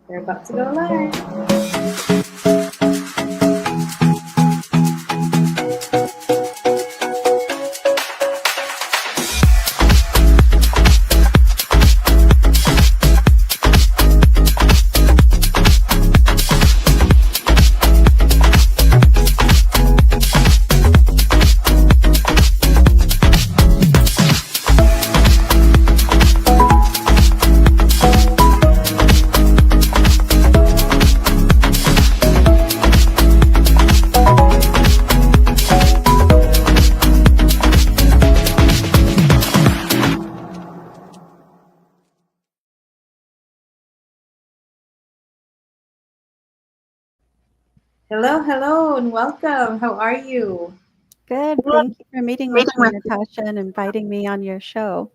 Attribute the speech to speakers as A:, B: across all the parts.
A: We're about to go live. Hello, hello, and welcome. How are you?
B: Good. Thank you for meeting with me, Natasha, and inviting me on your show.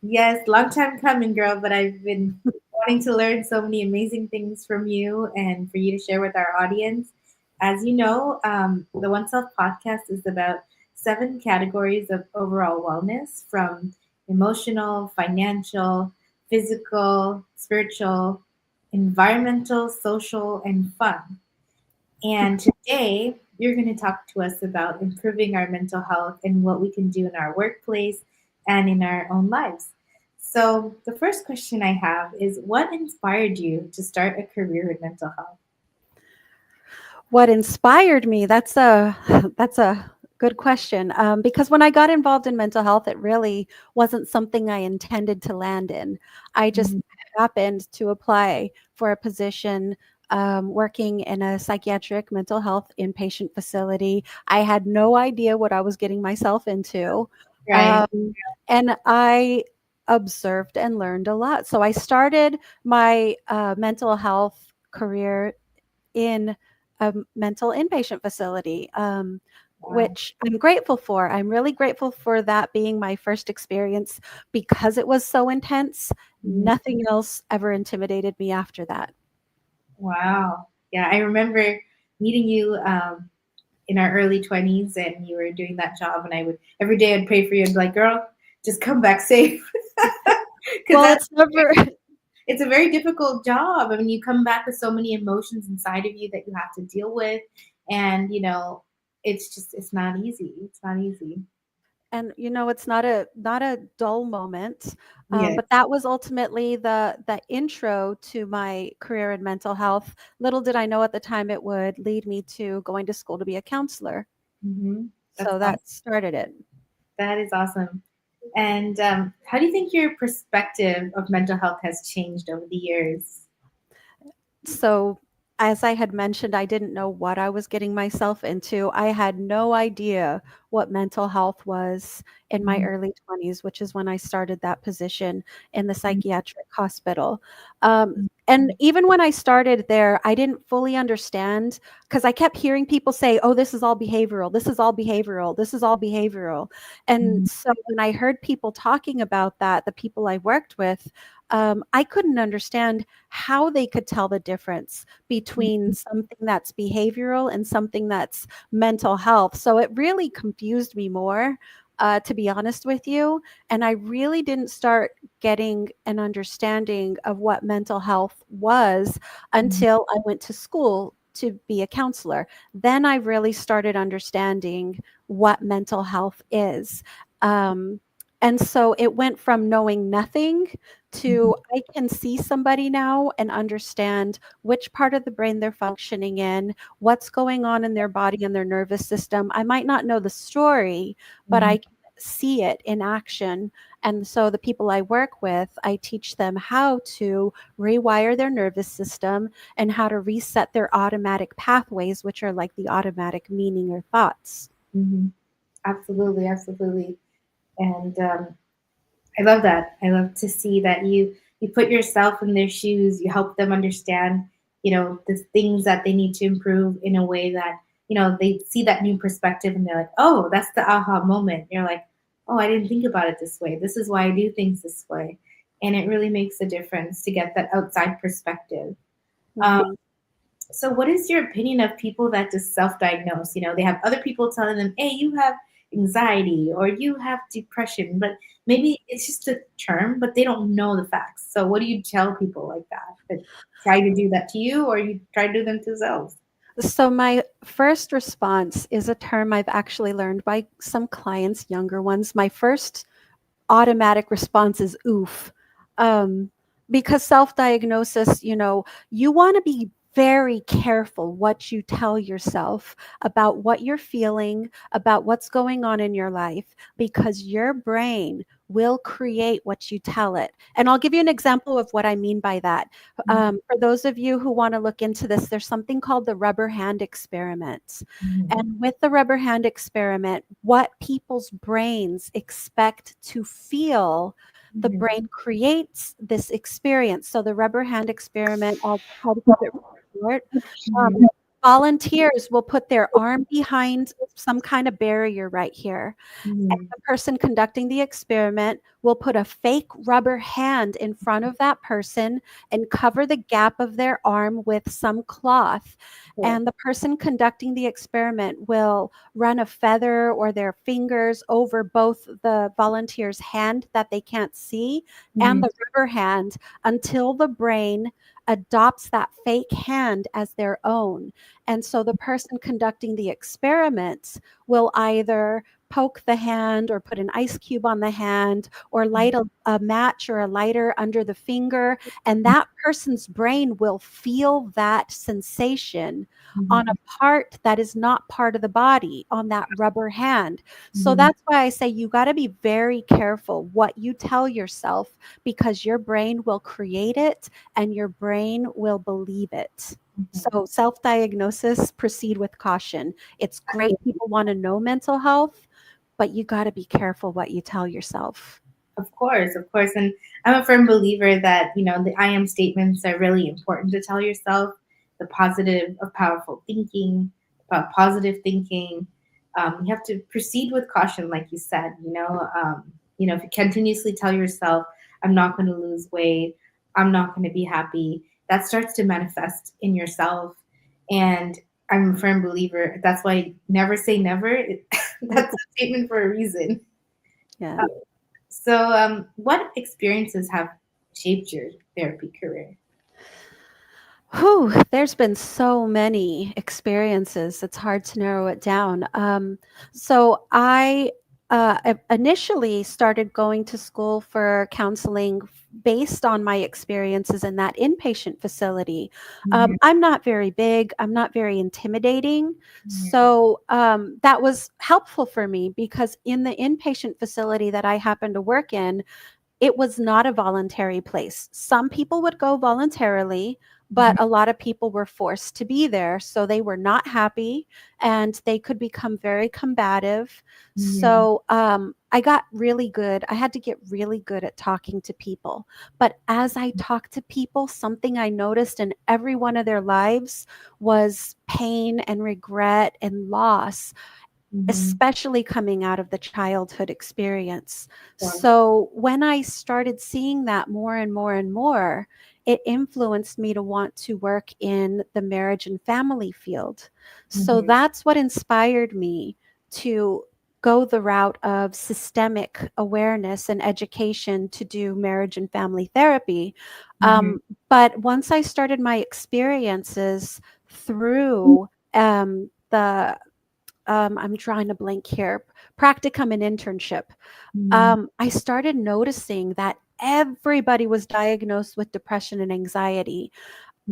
A: Yes, long time coming, girl, but I've been wanting to learn so many amazing things from you and for you to share with our audience. As you know, the One Self podcast is about 7 categories of overall wellness from emotional, financial, physical, spiritual, environmental, social, and fun. And today, you're going to talk to us about improving our mental health and what we can do in our workplace and in our own lives. So, the first question I have is what inspired you to start a career in mental health?
B: What inspired me? That's a good question. Because when I got involved in mental health, it really wasn't something I intended to land in. I just
A: Mhm.
B: happened to apply for a position working in a psychiatric mental health inpatient facility. I had no idea what I was getting myself into.
A: Right.
B: Um, and I observed and learned a lot. So I started my mental health career in a mental inpatient facility,
A: Wow.
B: which I'm grateful for. I'm really grateful for that being my first experience because it was so intense.
A: Mhm.
B: Nothing else ever intimidated me after that.
A: Wow. Yeah, I remember meeting you in our early 20s and you were doing that job, and I would every day I'd pray for you and be like, girl, just come back safe. Because
B: Well,
A: that's
B: it's never
A: it's a very difficult job. I mean, you come back with so many emotions inside of you that you have to deal with, and it's not easy. It's not easy.
B: and it's not a dull moment,
A: Yeah.
B: but that was ultimately the intro to my career in mental health. Little did I know at the time it would lead me to going to school to be a counselor.
A: That's
B: So
A: awesome.
B: that started it.
A: That is awesome. And how do you think your perspective of mental health has changed over the years?
B: So, as I had mentioned, I didn't know what I was getting myself into. I had no idea what mental health was in my
A: Mhm.
B: early 20s, which is when I started that position in the
A: Mhm.
B: psychiatric hospital. And even when I started there, I didn't fully understand because I kept hearing people say, oh, this is all behavioral. This is all behavioral. This is all behavioral.
A: Mhm.
B: And so when I heard people talking about that, the people I worked with, I couldn't understand how they could tell the difference between
A: Mhm.
B: something that's behavioral and something that's mental health. So it really confused me more, to be honest with you. And I really didn't start getting an understanding of what mental health was
A: Mhm.
B: until I went to school to be a counselor. Then I really started understanding what mental health is. Um, and so it went from knowing nothing
A: Mhm.
B: to I can see somebody now and understand which part of the brain they're functioning in, what's going on in their body and their nervous system. I might not know the story, but
A: Mhm.
B: I can see it in action. And so the people I work with, I teach them how to rewire their nervous system and how to reset their automatic pathways, which are like the automatic meaning or thoughts.
A: Mhm. Absolutely, absolutely. And I love that. I love to see that you put yourself in their shoes. You help them understand, the things that they need to improve in a way that they see that new perspective, and they're like, oh, that's the aha moment. You're like, oh, I didn't think about it this way. This is why I do things this way, and it really makes a difference to get that outside perspective. Um,
B: Mhm.
A: so, what is your opinion of people that just self-diagnose? They have other people telling them, "Hey, you have anxiety or you have depression," but maybe it's just a term, but they don't know the facts. So, what do you tell people like that? try to do that to you, or you try to do them to themselves?
B: So my first response is a term I've actually learned by some clients, younger ones. My first automatic response is oof. Um, because self diagnosis, you want to be very careful what you tell yourself about what you're feeling, about what's going on in your life, because your brain will create what you tell it. And I'll give you an example of what I mean by that.
A: Mhm,
B: For those of you who want to look into this, there's something called the rubber hand experiment.
A: mhm,
B: And with the rubber hand experiment, what people's brains expect to feel, the
A: mhm,
B: brain creates this experience. So the rubber hand experiment, I'll try to keep it short. Um,
A: mhm,
B: Volunteers will put their arm behind some kind of barrier right here. And
A: mhm,
B: the person conducting the experiment will put a fake rubber hand in front of that person and cover the gap of their arm with some cloth.
A: sure,
B: And the person conducting the experiment will run a feather or their fingers over both the volunteer's hand that they can't see and
A: mhm,
B: the rubber hand until the brain adopts that fake hand as their own. And so the person conducting the experiment will either poke the hand or put an ice cube on the hand or light a match or a lighter under the finger. And that person's brain will feel that sensation on a
A: mhm,
B: part that is not part of the body on that rubber hand. So
A: mhm,
B: that's why I say you got to be very careful what you tell yourself, because your brain will create it and your brain will believe it.
A: mhm.
B: So, self diagnosis, proceed with caution. It's great people want to know mental health, but you got to be careful what you tell yourself.
A: Of course, of course. And I'm a firm believer that, the I am statements are really important to tell yourself. The positive of powerful thinking, about positive thinking. You have to proceed with caution, like you said, if you continuously tell yourself, I'm not going to lose weight, I'm not going to be happy, that starts to manifest in yourself. And I'm a firm believer. That's why never say never. That's a statement for a reason.
B: Yeah.
A: So, what experiences have shaped your therapy career?
B: Whew, there's been so many experiences. It's hard to narrow it down. So I initially started going to school for counseling based on my experiences in that inpatient facility.
A: Mhm,
B: I'm not very big. I'm not very intimidating.
A: mhm,
B: So that was helpful for me, because in the inpatient facility that I happened to work in, it was not a voluntary place. Some people would go voluntarily, but
A: mhm,
B: a lot of people were forced to be there. So they were not happy and they could become very combative.
A: mhm,
B: So I got really good. I had to get really good at talking to people. But as I talked to people, something I noticed in every one of their lives was pain and regret and loss,
A: mhm.
B: especially coming out of the childhood experience.
A: Sure.
B: So when I started seeing that more and more and more, it influenced me to want to work in the marriage and family field. So
A: Mhm,
B: that's what inspired me to go the route of systemic awareness and education to do marriage and family therapy.
A: mhm,
B: But once I started my experiences through the I'm trying to blank here, practicum and internship,
A: mhm,
B: I started noticing that everybody was diagnosed with depression and anxiety,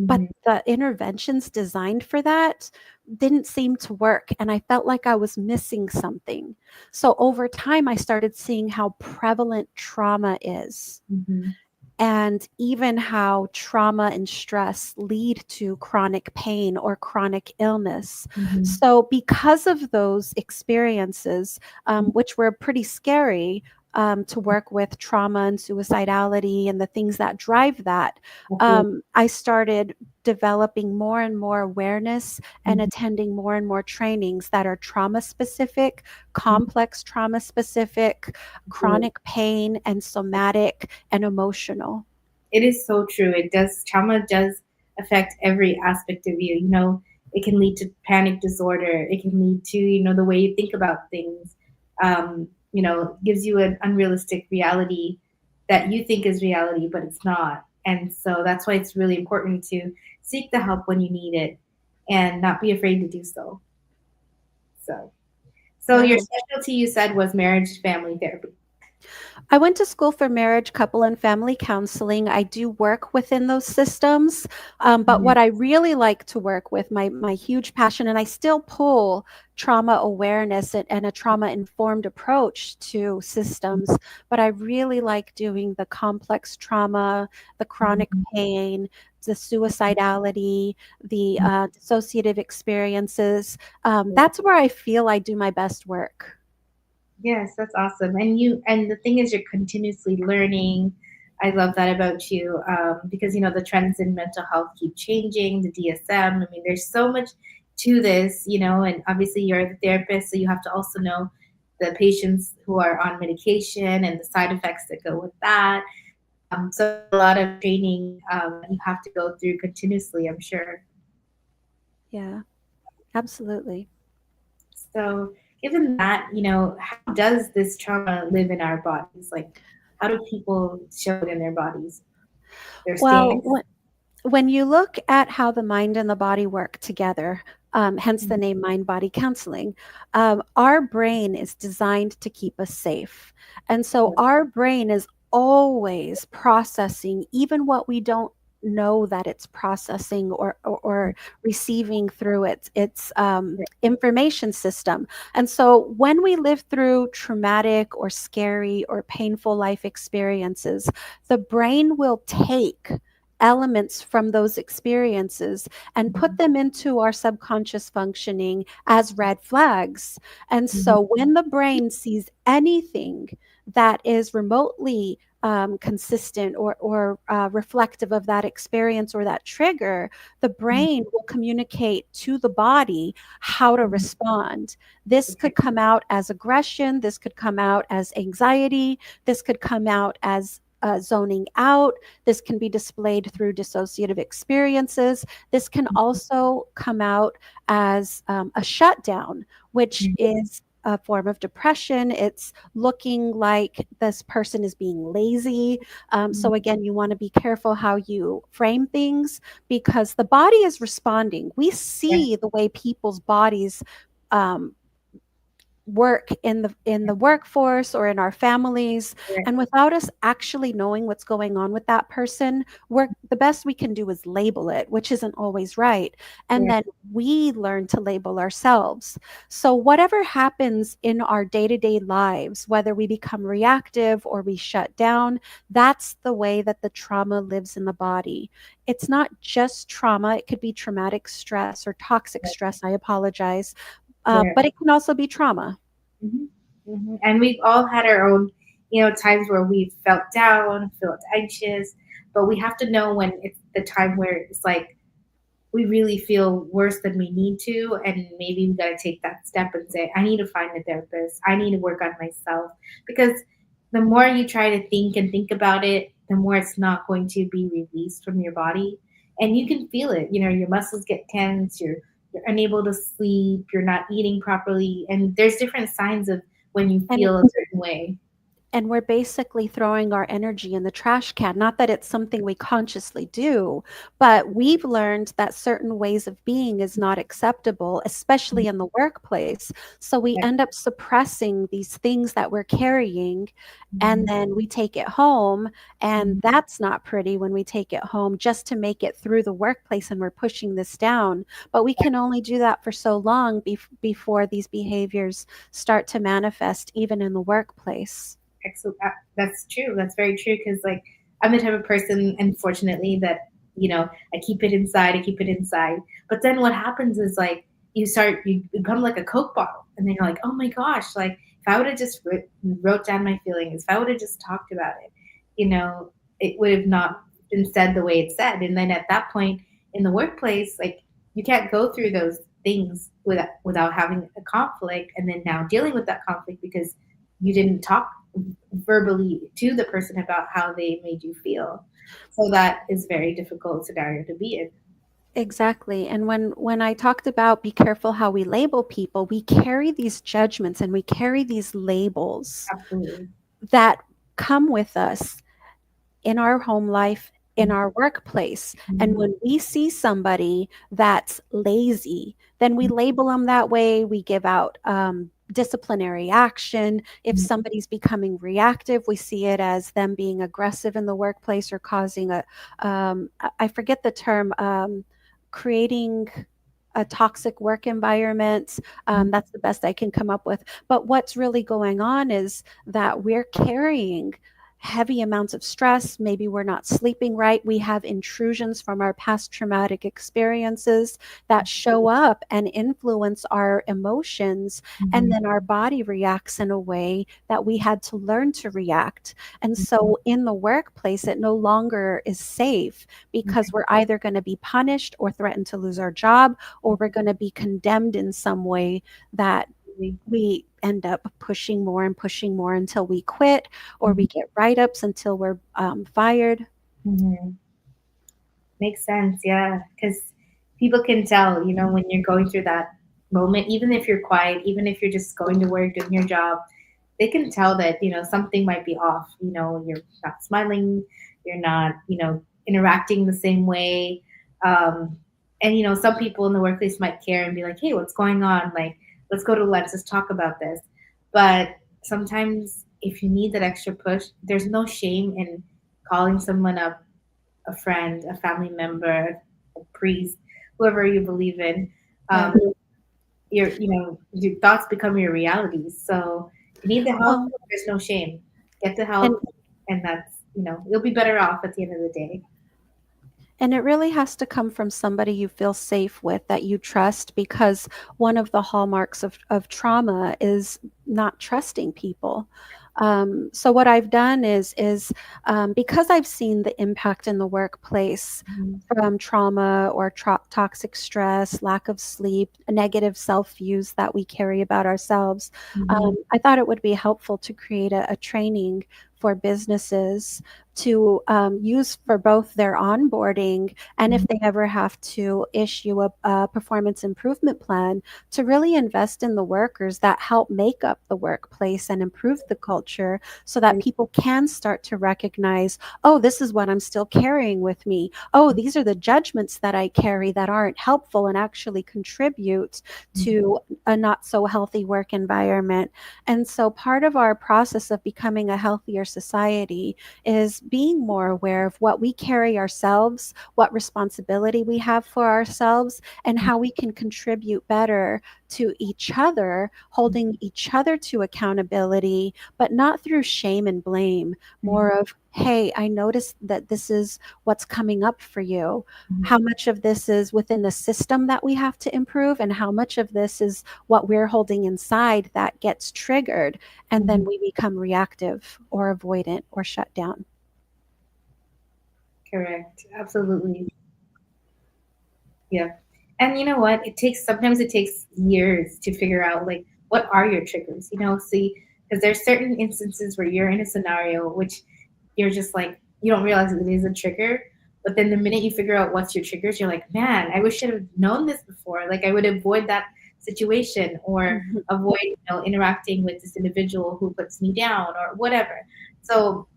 B: but
A: mhm,
B: the interventions designed for that didn't seem to work. And I felt like I was missing something. So over time, I started seeing how prevalent trauma is,
A: mhm,
B: and even how trauma and stress lead to chronic pain or chronic illness.
A: mhm,
B: So, because of those experiences, which were pretty scary, to work with trauma and suicidality and the things that drive that,
A: absolutely.
B: I started developing more and more awareness and
A: Mhm,
B: attending more and more trainings that are trauma specific,
A: mhm,
B: complex trauma specific,
A: absolutely.
B: chronic pain, and somatic and emotional.
A: It is so true. Trauma does affect every aspect of you. It can lead to panic disorder. It can lead to, the way you think about things. Gives you an unrealistic reality that you think is reality, but it's not. And so that's why it's really important to seek the help when you need it and not be afraid to do so. So, so your
B: Yeah.
A: specialty you said was marriage family therapy.
B: I went to school for marriage, couple, and family counseling. I do work within those systems, but
A: Mhm.
B: what I really like to work with, my huge passion, and I still pull trauma awareness and a trauma informed approach to systems, but I really like doing the complex trauma, the chronic
A: Mhm.
B: pain, the suicidality, the dissociative experiences. That's where I feel I do my best work.
A: Yes, that's awesome. And the thing is, you're continuously learning. I love that about you because the trends in mental health keep changing. The DSM. I mean, there's so much to this, and obviously you're the therapist, so you have to also know the patients who are on medication and the side effects that go with that. So a lot of training you have to go through continuously, I'm sure.
B: Yeah, absolutely.
A: So, given that, how does this trauma live in our bodies? Like, how do people show it in their bodies? Their
B: Well,
A: stance?
B: when you look at how the mind and the body work together, hence the
A: Mhm.
B: name mind body counseling, our brain is designed to keep us safe. And so our brain is always processing even what we don't know that it's processing or receiving through its information system. And so when we live through traumatic or scary or painful life experiences, the brain will take elements from those experiences and put them into our subconscious functioning as red flags. And
A: Mhm.
B: so when the brain sees anything that is remotely consistent or reflective of that experience or that trigger, the
A: Mhm.
B: brain will communicate to the body how to
A: Mhm.
B: respond. This
A: Okay.
B: could come out as aggression, this could come out as anxiety, this could come out as zoning out. This can be displayed through dissociative experiences. This can also come out as a shutdown, which
A: Mhm.
B: is a form of depression. It's looking like this person is being lazy.
A: Mhm.
B: So, again, you want to be careful how you frame things because the body is responding. We
A: Yeah.
B: see the way people's bodies um, work in the workforce or in our families,
A: Yeah.
B: and without us actually knowing what's going on with that person, we're the best we can do is label it, which isn't always right, and
A: Yeah.
B: then we learn to label ourselves. So whatever happens in our day-to-day lives, whether we become reactive or we shut down, that's the way that the trauma lives in the body. It's not just trauma, it could be traumatic stress or toxic stress, I apologize,
A: Yeah.
B: but it can also be trauma.
A: Mhm. Mhm. And we've all had our own, times where we've felt down, felt anxious, but we have to know when it's the time where it's like we really feel worse than we need to, and maybe we got to take that step and say, I need to find a therapist, I need to work on myself, because the more you try to think about it, the more it's not going to be released from your body, and you can feel it. Your muscles get tense, you're unable to sleep, you're not eating properly, and there's different signs of when you
B: And
A: feel a certain way.
B: and we're basically throwing our energy in the trash can. Not that it's something we consciously do, but we've learned that certain ways of being is not acceptable, especially in the workplace. So we
A: Yeah.
B: end up suppressing these things that we're carrying, and
A: Mhm.
B: then we take it home. And
A: Mhm.
B: that's not pretty when we take it home just to make it through the workplace and we're pushing this down. But we can only do that for so long before these behaviors start to manifest, even in the workplace.
A: Excellent. That's true. That's very true. Because like I'm the type of person, unfortunately, that I keep it inside. I keep it inside. But then what happens is like you become like a Coke bottle, and then you're like, oh my gosh, like if I would have just wrote down my feelings, if I would have just talked about it, it would have not been said the way it's said. And then at that point in the workplace, like you can't go through those things without having a conflict, and then now dealing with that conflict because you didn't talk verbally to the person about how they made you feel. So that is very difficult scenario to be in.
B: Exactly. And when I talked about be careful how we label people, we carry these judgments and we carry these labels
A: Absolutely.
B: that come with us in our home life, in our workplace. And
A: Mhm.
B: when we see somebody that's lazy, then we label them that way. We give out disciplinary action. If
A: Mhm.
B: somebody's becoming reactive, we see it as them being aggressive in the workplace or causing I forget the term, creating a toxic work environment. That's the best I can come up with. But what's really going on is that we're carrying heavy amounts of stress. Maybe we're not sleeping right. We have intrusions from our past traumatic experiences that show up and influence our emotions. And
A: Mhm.
B: then our body reacts in a way that we had to learn to react. And so in the workplace, it no longer is safe because we're either going to be punished or threatened to lose our job, or we're going to be condemned in some way that we end up pushing more until we quit, or we get write-ups until we're fired.
A: Mhm. Makes sense, yeah, because people can tell, when you're going through that moment, even if you're quiet, even if you're just going to work, doing your job, they can tell that, something might be off. You're not smiling, you're not, interacting the same way. Um, and, some people in the workplace might care and be like, hey, what's going on? Like, let's go to lunch, let's talk about this. But sometimes if you need that extra push, there's no shame in calling someone up, a friend, a family member, a priest, whoever you believe in.
B: Yeah.
A: Um, your thoughts become your realities. So if you need the help,
B: Well,
A: there's no shame. Get the
B: and
A: help, and that's you'll be better off at the end of the day.
B: And it really has to come from somebody you feel safe with, that you trust, because one of the hallmarks of trauma is not trusting people. So what I've done is because I've seen the impact in the workplace
A: Mhm.
B: from trauma or toxic stress, lack of sleep, negative self-views that we carry about ourselves.
A: Mhm.
B: I thought it would be helpful to create a training for businesses to use for both their onboarding, and if
A: Mhm.
B: they ever have to issue a performance improvement plan, to really invest in the workers that help make up the workplace and improve the culture, so that people can start to recognize, oh, this is what I'm still carrying with me. Oh, these are the judgments that I carry that aren't helpful and actually contribute to a not so healthy work environment. And so part of our process of becoming a healthier society is being more aware of what we carry ourselves, what responsibility we have for ourselves, and how we can contribute better to each other, holding each other to accountability, but not through shame and blame, more of, hey, I noticed that this is what's coming up for you.
A: Mhm.
B: How much of this is within the system that we have to improve, and how much of this is what we're holding inside that gets triggered, and then
A: Mhm.
B: we become reactive or avoidant or shut down.
A: Correct. Absolutely. Yeah. And you know what? Sometimes it takes years to figure out like what are your triggers, see, because there's certain instances where you're in a scenario which you're just like you don't realize it is a trigger, but then the minute you figure out what's your triggers, you're like, man, I wish I'd have known this before. Like I would avoid that situation or
B: Mhm.
A: avoid, interacting with this individual who puts me down or whatever. So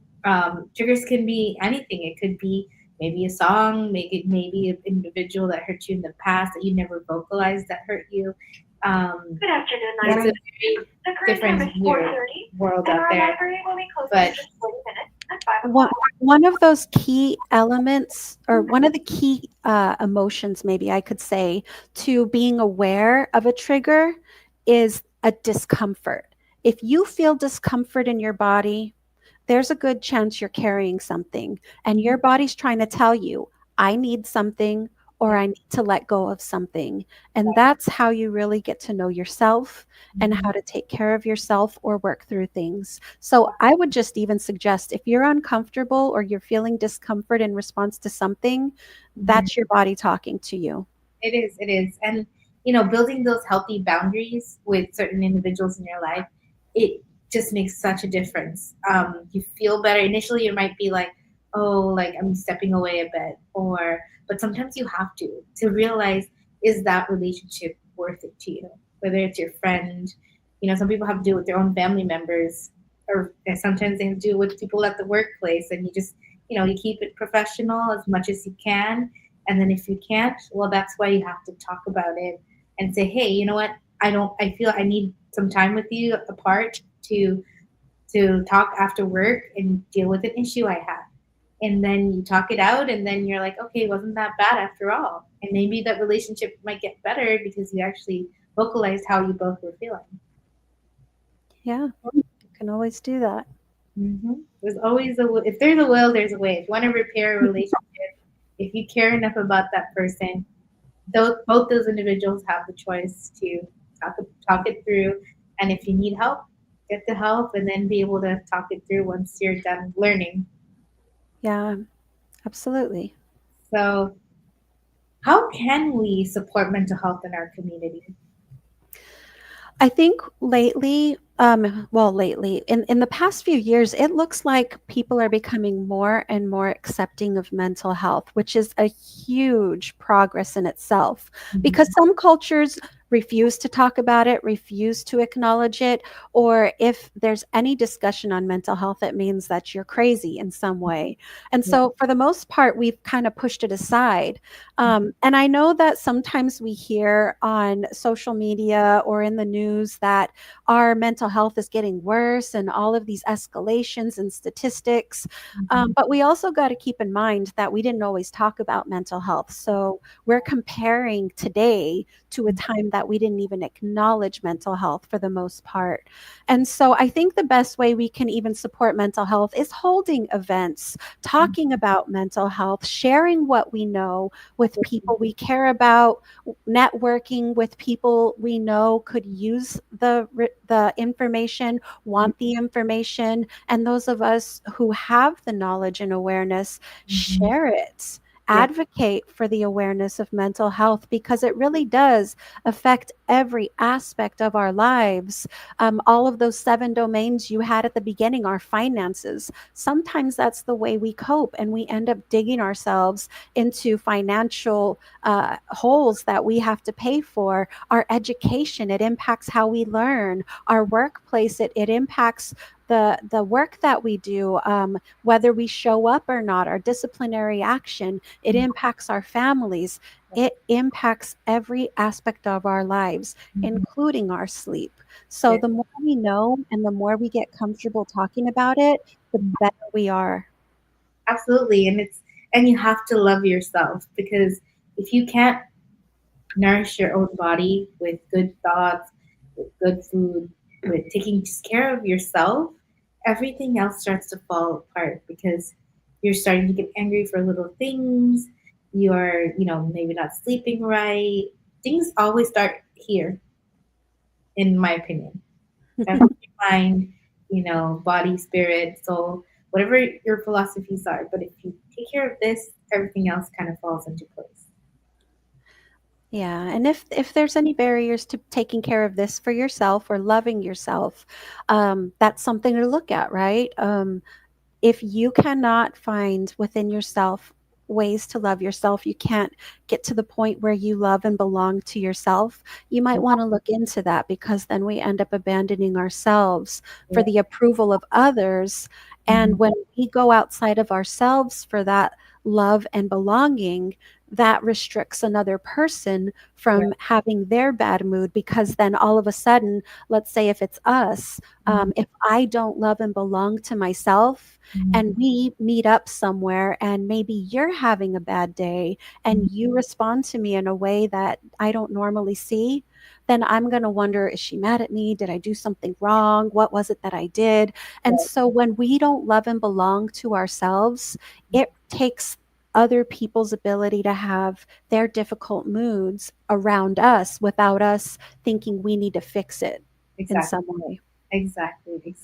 A: triggers can be anything. It could be maybe a song, maybe an individual that hurt you in the past that you never vocalized that hurt you.
C: Good afternoon,
A: It's a
C: Irene.
A: very
C: The current time
A: different,
C: is
A: weird
C: 4:30,
A: world
C: and
A: out
C: our
A: there.
C: library will be closing in
A: But
C: just 40 minutes at 5
B: One,
C: o'clock.
B: one of those key elements, or one of the key emotions, maybe I could say, to being aware of a trigger is a discomfort. If you feel discomfort in your body, there's a good chance you're carrying something, and your body's trying to tell you, I need something, or I need to let go of something. And that's how you really get to know yourself and how to take care of yourself or work through things. So I would just even suggest, if you're uncomfortable or you're feeling discomfort in response to something,
A: Mhm.
B: that's your body talking to you.
A: It is. And, building those healthy boundaries with certain individuals in your life, it just makes such a difference. You feel better. Initially, you might be like, oh, like I'm stepping away a bit, but sometimes you have to realize, is that relationship worth it to you? Whether it's your friend, some people have to do it with their own family members, or sometimes they have to do it with people at the workplace, and you just, you keep it professional as much as you can. And then if you can't, well, that's why you have to talk about it and say, hey, you know what? I feel I need some time with you apart to talk after work and deal with an issue I had. And then you talk it out, and then you're like, okay, it wasn't that bad after all. And maybe that relationship might get better because you actually vocalized how you both were feeling.
B: Yeah, you can always do that.
A: There's always if there's a will, there's a way. If you want to repair a relationship, if you care enough about that person, both those individuals have the choice to talk it through. And if you need help, get the help, and then be able to talk it through once you're done learning.
B: Yeah, absolutely.
A: So, how can we support mental health in our community?
B: I think lately, in the past few years, it looks like people are becoming more and more accepting of mental health, which is a huge progress in itself. Because some cultures refuse to talk about it, refuse to acknowledge it, or if there's any discussion on mental health, it means that you're crazy in some way. And so, for the most part, we've kind of pushed it aside. And I know that sometimes we hear on social media or in the news that our mental health is getting worse and all of these escalations and statistics. But we also got to keep in mind that we didn't always talk about mental health. So we're comparing today to a time that we didn't even acknowledge mental health for the most part. And so I think the best way we can even support mental health is holding events, talking about mental health, sharing what we know with people we care about, networking with people we know could use the information, want the information, and those of us who have the knowledge and awareness, share it. Advocate for the awareness of mental health because it really does affect every aspect of our lives. All of those 7 domains you had at the beginning are finances. Sometimes that's the way we cope, and we end up digging ourselves into financial holes that we have to pay for. Our education, it impacts how we learn. Our workplace, it impacts the work that we do, whether we show up or not, our disciplinary action, it impacts our families. It impacts every aspect of our lives, including our sleep. So the more we know and the more we get comfortable talking about it, the better we are.
A: Absolutely. And you have to love yourself, because if you can't nourish your own body with good thoughts, with good food, with taking just care of yourself, everything else starts to fall apart because you're starting to get angry for little things. You're, maybe not sleeping right. Things always start here, in my opinion. Mind, body, spirit, soul, whatever your philosophies are. But if you take care of this, everything else kind of falls into place.
B: Yeah, and if there's any barriers to taking care of this for yourself or loving yourself, that's something to look at, right? If you cannot find within yourself ways to love yourself, you can't get to the point where you love and belong to yourself, you might want to look into that, because then we end up abandoning ourselves for the approval of others. And when we go outside of ourselves for that love and belonging, that restricts another person from having their bad mood, because then all of a sudden, let's say if it's us, if I don't love and belong to myself, and we meet up somewhere and maybe you're having a bad day and you respond to me in a way that I don't normally see, then I'm going to wonder, is she mad at me? Did I do something wrong? What was it that I did? And so when we don't love and belong to ourselves, it takes other people's ability to have their difficult moods around us without us thinking we need to fix it in some way.
A: Exactly.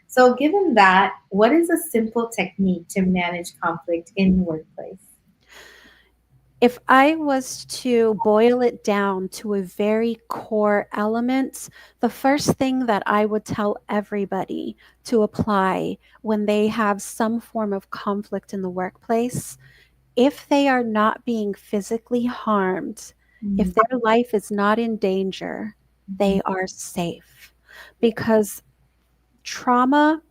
A: So given that, what is a simple technique to manage conflict in the workplace?
B: If I was to boil it down to a very core element, the first thing that I would tell everybody to apply when they have some form of conflict in the workplace, if they are not being physically harmed, if their life is not in danger, they are safe. Because trauma,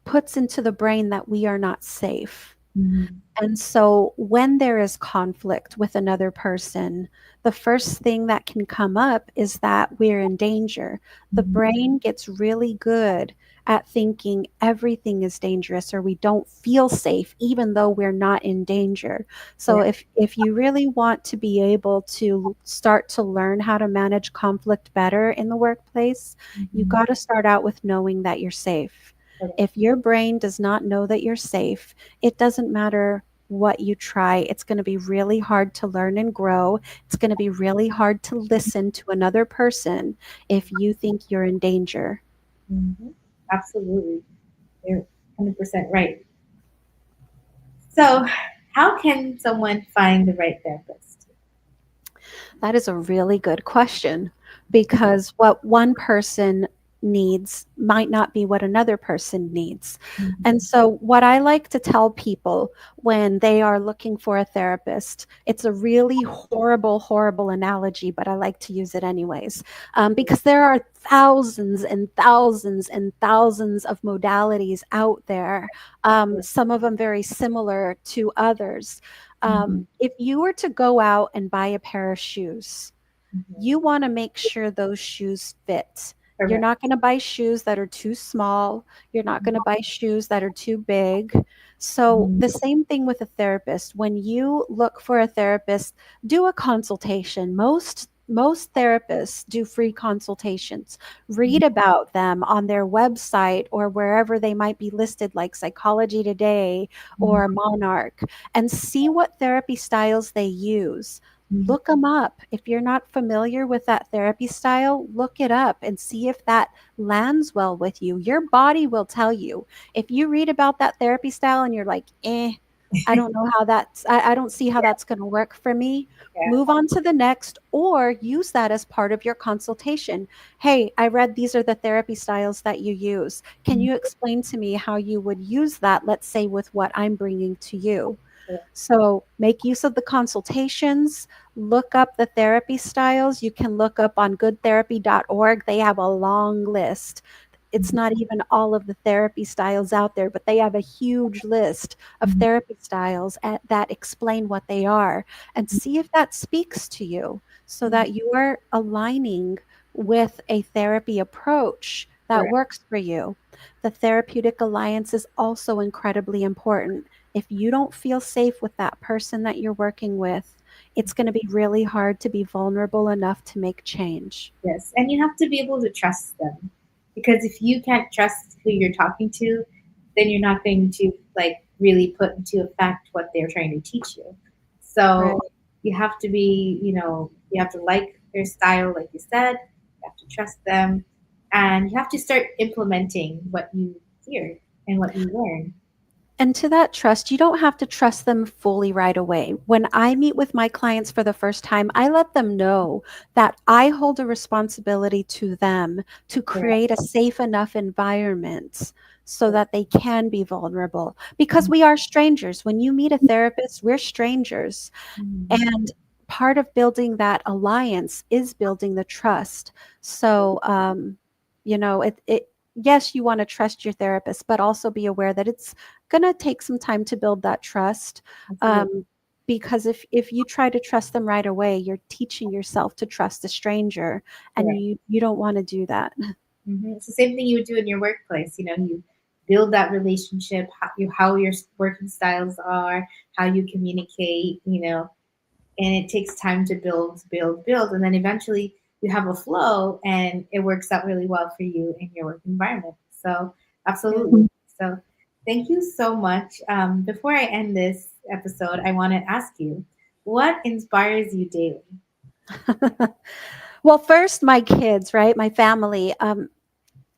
B: puts into the brain that we are not safe.
A: Mhm.
B: And so when there is conflict with another person, the first thing that can come up is that we're in danger. The
A: Mhm.
B: brain gets really good at thinking everything is dangerous or we don't feel safe even though we're not in danger. So
A: Yeah.
B: if you really want to be able to start to learn how to manage conflict better in the workplace, you
A: Mhm.
B: got to start out with knowing that you're safe.
A: Okay.
B: If your brain does not know that you're safe, it doesn't matter what you try. It's going to be really hard to learn and grow. It's going to be really hard to listen to another person if you think you're in danger.
A: Mhm. Absolutely. You're 100% right. So, how can someone find the right therapist?
B: That is a really good question because what one person needs might not be what another person needs. And
A: Mhm.
B: so, what I like to tell people when they are looking for a therapist, it's a really horrible, horrible analogy, but I like to use it anyways, because there are thousands and thousands and thousands of modalities out there, some of them very similar to others.
A: Mhm.
B: If you were to go out and buy a pair of shoes,
A: Mhm.
B: you want to make sure those shoes fit. You're
A: Correct.
B: not going to buy shoes that are too small. You're not going to buy shoes that are too big. So,
A: Mhm.
B: the same thing with a therapist. When you look for a therapist, do a consultation. Most therapists do free consultations. Read about them on their website or wherever they might be listed, like Psychology Today
A: Mhm.
B: or Monarch, and see what therapy styles they use.
A: Mhm.
B: Look them up. If you're not familiar with that therapy style, look it up and see if that lands well with you. Your body will tell you. If you read about that therapy style and you're like, I don't know how I don't see how that's going to work for me,
A: Yeah.
B: move on to the next or use that as part of your consultation. Hey, I read these are the therapy styles that you use. Can you explain to me how you would use that, let's say, with what I'm bringing to you?
A: Yeah.
B: So make use of the consultations, look up the therapy styles. You can look up on goodtherapy.org. They have a long list. It's
A: Mhm.
B: not even all of the therapy styles out there, but they have a huge list of
A: Mhm.
B: therapy styles that explain what they are and see if that speaks to you so
A: Mhm.
B: that you are aligning with a therapy approach that
A: Correct.
B: works for you. The therapeutic alliance is also incredibly important. If you don't feel safe with that person that you're working with, it's going to be really hard to be vulnerable enough to make change.
A: Yes, and you have to be able to trust them, because if you can't trust who you're talking to, then you're not going to like really put into effect what they're trying to teach you.
B: Right.
A: So you have to be, you have to like their style, like you said. You have to trust them, and you have to start implementing what you hear and what you learn.
B: And to that trust, you don't have to trust them fully right away. When I meet with my clients for the first time, I let them know that I hold a responsibility to them to
A: Correct.
B: create a safe enough environment so
A: Correct.
B: that they can be vulnerable because we are strangers. When you meet a therapist, we're strangers.
A: Mhm.
B: And part of building that alliance is building the trust. So, yes, you want to trust your therapist, but also be aware that it's going to take some time to build that trust.
A: Absolutely.
B: Um, because if you try to trust them right away, you're teaching yourself to trust a stranger, and
A: Correct.
B: you don't want to do that.
A: It's the same thing you would do in your workplace. You build that relationship, how your working styles are, how you communicate. And it takes time to build, build, build, and then eventually you have a flow, and it works out really well for you in your work environment. So,
B: Yeah.
A: absolutely. So, thank you so much. Before I end this episode, I want to ask you, what inspires you daily?
B: Well, first, my kids, right? My family.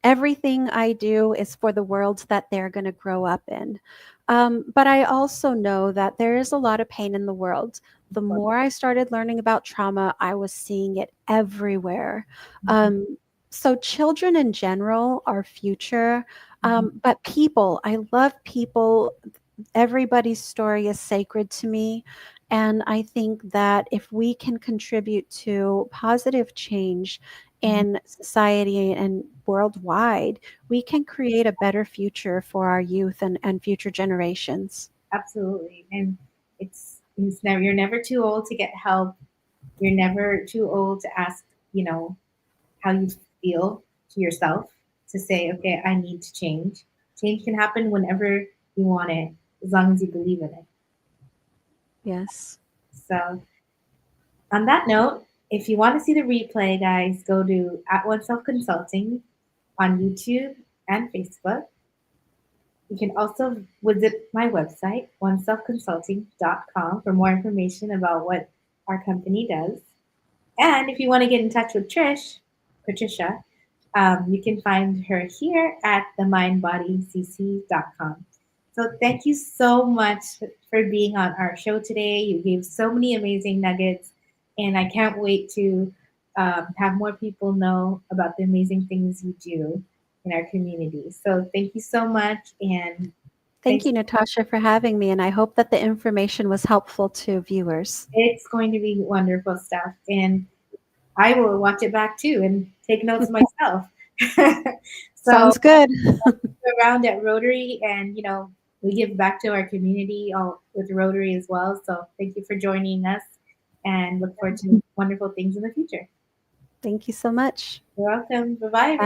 B: Everything I do is for the world that they're going to grow up in. But I also know that there is a lot of pain in the world. The more I started learning about trauma, I was seeing it everywhere.
A: Mhm.
B: Um, so, children in general are future,
A: Mhm.
B: but people, I love people. Everybody's story is sacred to me. And I think that if we can contribute to positive change in society and worldwide, we can create a better future for our youth and future generations.
A: Absolutely. And it's never, you're never too old to get help. You're never too old to ask, how you feel to yourself, to say, okay, I need to change. Change can happen whenever you want it, as long as you believe in it.
B: Yes.
A: So, on that note, if you want to see the replay, guys, go to At One Self Consulting on YouTube and Facebook. You can also visit my website, oneselfconsulting.com, for more information about what our company does. And if you want to get in touch with Patricia, you can find her here at themindbodycc.com. So thank you so much for being on our show today. You gave so many amazing nuggets, and I can't wait to have more people know about the amazing things you do in our community. So thank you so much, and
B: Thank
A: thanks.
B: you, Natasha, for having me. And I hope that the information was helpful to viewers.
A: It's going to be wonderful stuff, and I will watch it back too and take notes myself. So
B: Sounds good.
A: around at Rotary, and we give back to our community all with Rotary as well. So thank you for joining us, and look forward to wonderful things in the future.
B: Thank you so much.
A: You're welcome. Bye bye.